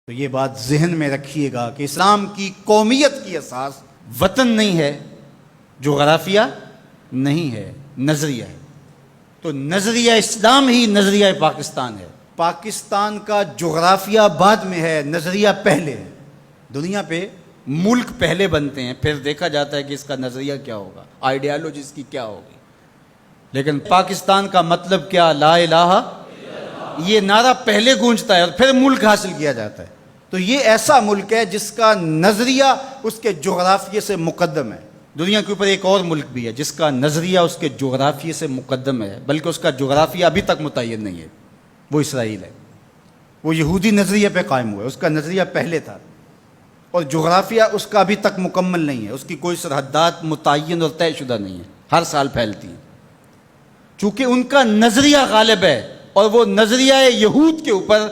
تو یہ بات ذہن میں رکھیے گا کہ اسلام کی قومیت کی اساس وطن نہیں ہے، جغرافیہ نہیں ہے، نظریہ ہے۔ تو نظریہ اسلام ہی نظریہ پاکستان ہے۔ پاکستان کا جغرافیہ بعد میں ہے، نظریہ پہلے ہے۔ دنیا پہ ملک پہلے بنتے ہیں، پھر دیکھا جاتا ہے کہ اس کا نظریہ کیا ہوگا، آئیڈیالوجی اس کی کیا ہوگی۔ لیکن پاکستان کا مطلب کیا؟ لا الہ، یہ نعرہ پہلے گونجتا ہے اور پھر ملک حاصل کیا جاتا ہے۔ تو یہ ایسا ملک ہے جس کا نظریہ اس کے جغرافیے سے مقدم ہے۔ دنیا کے اوپر ایک اور ملک بھی ہے جس کا نظریہ اس کے جغرافیے سے مقدم ہے، بلکہ اس کا جغرافیہ ابھی تک متعین نہیں ہے، وہ اسرائیل ہے۔ وہ یہودی نظریے پہ قائم ہوا ہے، اس کا نظریہ پہلے تھا، اور جغرافیہ اس کا ابھی تک مکمل نہیں ہے، اس کی کوئی سرحدات متعین اور طے شدہ نہیں ہے، ہر سال پھیلتی ہیں۔ چونکہ ان کا نظریہ غالب ہے اور وہ نظریہ یہود کے اوپر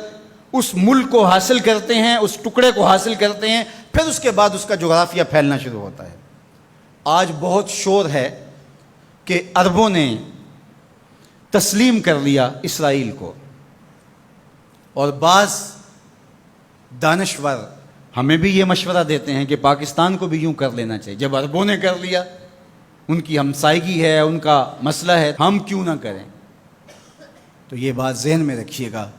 اس ملک کو حاصل کرتے ہیں، اس ٹکڑے کو حاصل کرتے ہیں، پھر اس کے بعد اس کا جغرافیہ پھیلنا شروع ہوتا ہے۔ آج بہت شور ہے کہ عربوں نے تسلیم کر لیا اسرائیل کو، اور بعض دانشور ہمیں بھی یہ مشورہ دیتے ہیں کہ پاکستان کو بھی یوں کر لینا چاہیے۔ جب عربوں نے کر لیا، ان کی ہمسائیگی ہے، ان کا مسئلہ ہے، ہم کیوں نہ کریں؟ تو یہ بات ذہن میں رکھیے گا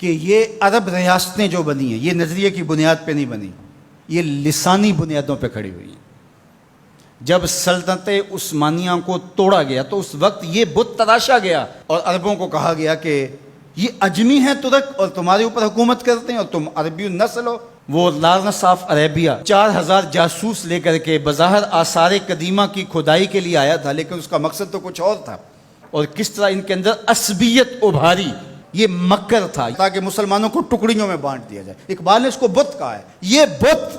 کہ یہ عرب ریاستیں جو بنی ہیں، یہ نظریے کی بنیاد پہ نہیں بنی، یہ لسانی بنیادوں پہ کھڑی ہوئی ہیں۔ جب سلطنت عثمانیہ کو توڑا گیا تو اس وقت یہ بت تراشا گیا اور عربوں کو کہا گیا کہ یہ اجمی ہیں ترک اور تمہارے اوپر حکومت کرتے ہیں اور تم عربی نسل ہو۔ وہ لارنس آف عربیہ 4000 جاسوس لے کر کے بظاہر آثار قدیمہ کی کھدائی کے لیے آیا تھا، لیکن اس کا مقصد تو کچھ اور تھا، اور کس طرح ان کے اندر عصبیت ابھاری، یہ مکر تھا تاکہ مسلمانوں کو ٹکڑیوں میں بانٹ دیا جائے۔ اقبال نے اس کو بت کہا ہے۔ یہ بت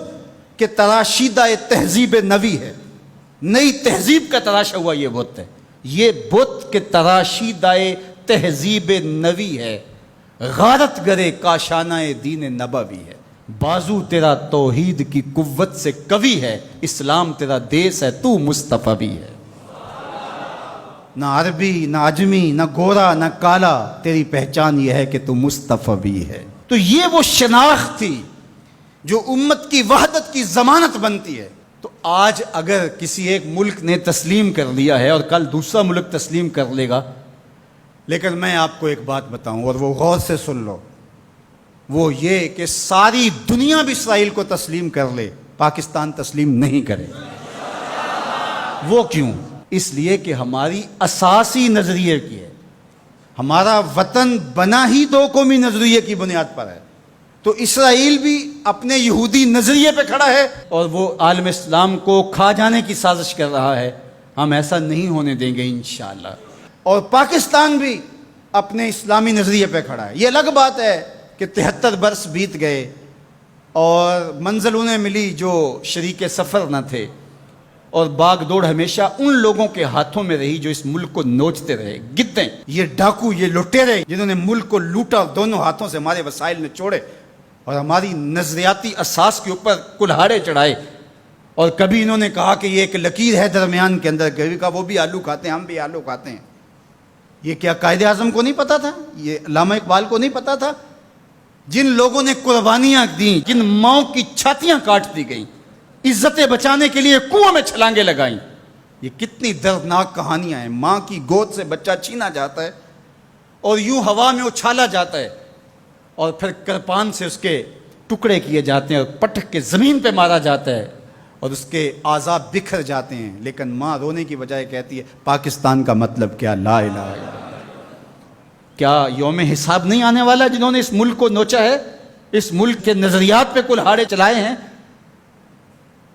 کے تراشیدہ تہذیب نوی ہے، نئی تہذیب کا تراشا ہوا یہ بت ہے۔ یہ بت کے تراشیدہ تہذیب نوی ہے، غارت گرے کاشانہ دین نبوی ہے۔ بازو تیرا توحید کی قوت سے قوی ہے، اسلام تیرا دیس ہے، تو مصطفی بھی ہے۔ نہ عربی، نہ عجمی، نہ گورا، نہ کالا، تیری پہچان یہ ہے کہ تو مصطفی بھی ہے۔ تو یہ وہ شناخت تھی جو امت کی وحدت کی ضمانت بنتی ہے۔ تو آج اگر کسی ایک ملک نے تسلیم کر لیا ہے اور کل دوسرا ملک تسلیم کر لے گا، لیکن میں آپ کو ایک بات بتاؤں اور وہ غور سے سن لو، وہ یہ کہ ساری دنیا بھی اسرائیل کو تسلیم کر لے، پاکستان تسلیم نہیں کرے۔ وہ کیوں؟ اس لیے کہ ہماری اساسی نظریے کی ہے، ہمارا وطن بنا ہی دو قومی نظریے کی بنیاد پر ہے۔ تو اسرائیل بھی اپنے یہودی نظریے پہ کھڑا ہے اور وہ عالم اسلام کو کھا جانے کی سازش کر رہا ہے۔ ہم ایسا نہیں ہونے دیں گے انشاءاللہ۔ اور پاکستان بھی اپنے اسلامی نظریے پہ کھڑا ہے۔ یہ الگ بات ہے کہ 73 برس بیت گئے اور منزل انہیں ملی جو شریک سفر نہ تھے، اور باغ دوڑ ہمیشہ ان لوگوں کے ہاتھوں میں رہی جو اس ملک کو نوچتے رہے۔ گدیں، یہ ڈاکو، یہ لٹیرے جنہوں نے ملک کو لوٹا، دونوں ہاتھوں سے ہمارے وسائل میں چھوڑے اور ہماری نظریاتی اساس کے اوپر کلہاڑے چڑھائے۔ اور کبھی انہوں نے کہا کہ یہ ایک لکیر ہے درمیان کے اندر، کبھی کہا وہ بھی آلو کھاتے ہیں، ہم بھی آلو کھاتے ہیں۔ یہ کیا قائد اعظم کو نہیں پتا تھا؟ یہ علامہ اقبال کو نہیں پتا تھا؟ جن لوگوں نے قربانیاں دیں، جن ماؤں کی چھاتیاں کاٹ دی گئیں، عزتیں بچانے کے لیے کنویں میں چھلانگیں لگائیں، یہ کتنی دردناک کہانیاں ہیں۔ ماں کی گود سے بچہ چھینا جاتا ہے اور یوں ہوا میں اچھالا جاتا ہے، اور پھر کرپان سے اس کے ٹکڑے کیے جاتے ہیں اور پٹک کے زمین پہ مارا جاتا ہے اور اس کے اعضاء بکھر جاتے ہیں، لیکن ماں رونے کی بجائے کہتی ہے پاکستان کا مطلب کیا؟ لا الہ الا اللہ۔ کیا یوم حساب نہیں آنے والا جنہوں نے اس ملک کو نوچا ہے، اس ملک کے نظریات پہ کلہاڑے چلائے ہیں،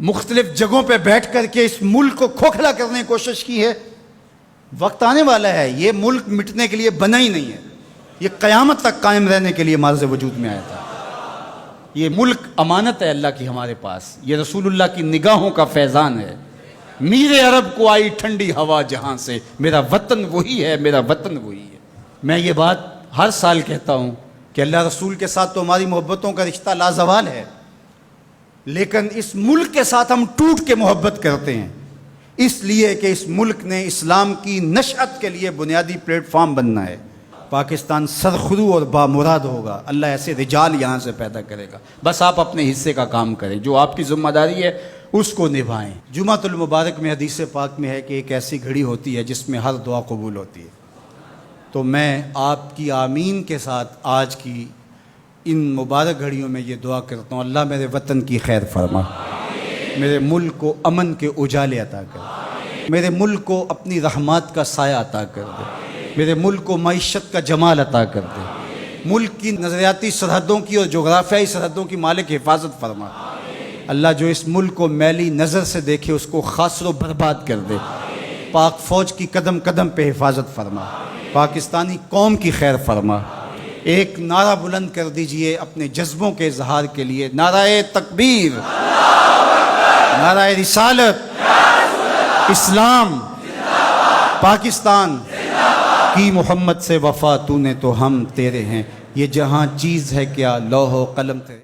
مختلف جگہوں پہ بیٹھ کر کے اس ملک کو کھوکھلا کرنے کی کوشش کی ہے؟ وقت آنے والا ہے، یہ ملک مٹنے کے لیے بنا ہی نہیں ہے، یہ قیامت تک قائم رہنے کے لیے معرض وجود میں آیا تھا۔ یہ ملک امانت ہے اللہ کی ہمارے پاس، یہ رسول اللہ کی نگاہوں کا فیضان ہے۔ میرے عرب کو آئی ٹھنڈی ہوا جہاں سے، میرا وطن وہی ہے، میرا وطن وہی ہے۔ میں یہ بات ہر سال کہتا ہوں کہ اللہ رسول کے ساتھ تو ہماری محبتوں کا رشتہ لازوال ہے، لیکن اس ملک کے ساتھ ہم ٹوٹ کے محبت کرتے ہیں، اس لیے کہ اس ملک نے اسلام کی نشأت کے لیے بنیادی پلیٹ فارم بننا ہے۔ پاکستان سرخرو اور بامراد ہوگا، اللہ ایسے رجال یہاں سے پیدا کرے گا۔ بس آپ اپنے حصے کا کام کریں، جو آپ کی ذمہ داری ہے اس کو نبھائیں۔ جمعۃ المبارک میں حدیث پاک میں ہے کہ ایک ایسی گھڑی ہوتی ہے جس میں ہر دعا قبول ہوتی ہے۔ تو میں آپ کی آمین کے ساتھ آج کی ان مبارک گھڑیوں میں یہ دعا کرتا ہوں، اللہ میرے وطن کی خیر فرما، میرے ملک کو امن کے اجالے عطا کر دے، میرے ملک کو اپنی رحمات کا سایہ عطا کر دے، میرے ملک کو معیشت کا جمال عطا کر دے، ملک کی نظریاتی سرحدوں کی اور جغرافیائی سرحدوں کی مالک حفاظت فرما۔ اللہ جو اس ملک کو میلی نظر سے دیکھے اس کو خاصر و برباد کر دے۔ پاک فوج کی قدم قدم پہ حفاظت فرما، پاکستانی قوم کی خیر فرما۔ ایک نعرہ بلند کر دیجئے اپنے جذبوں کے اظہار کے لیے، نعرہ تکبیر، نعرہ رسالت، اسلام، پاکستان کی محمد سے وفا، تو نے تو ہم تیرے ہیں، یہ جہاں چیز ہے کیا لوح و قلم تیرے۔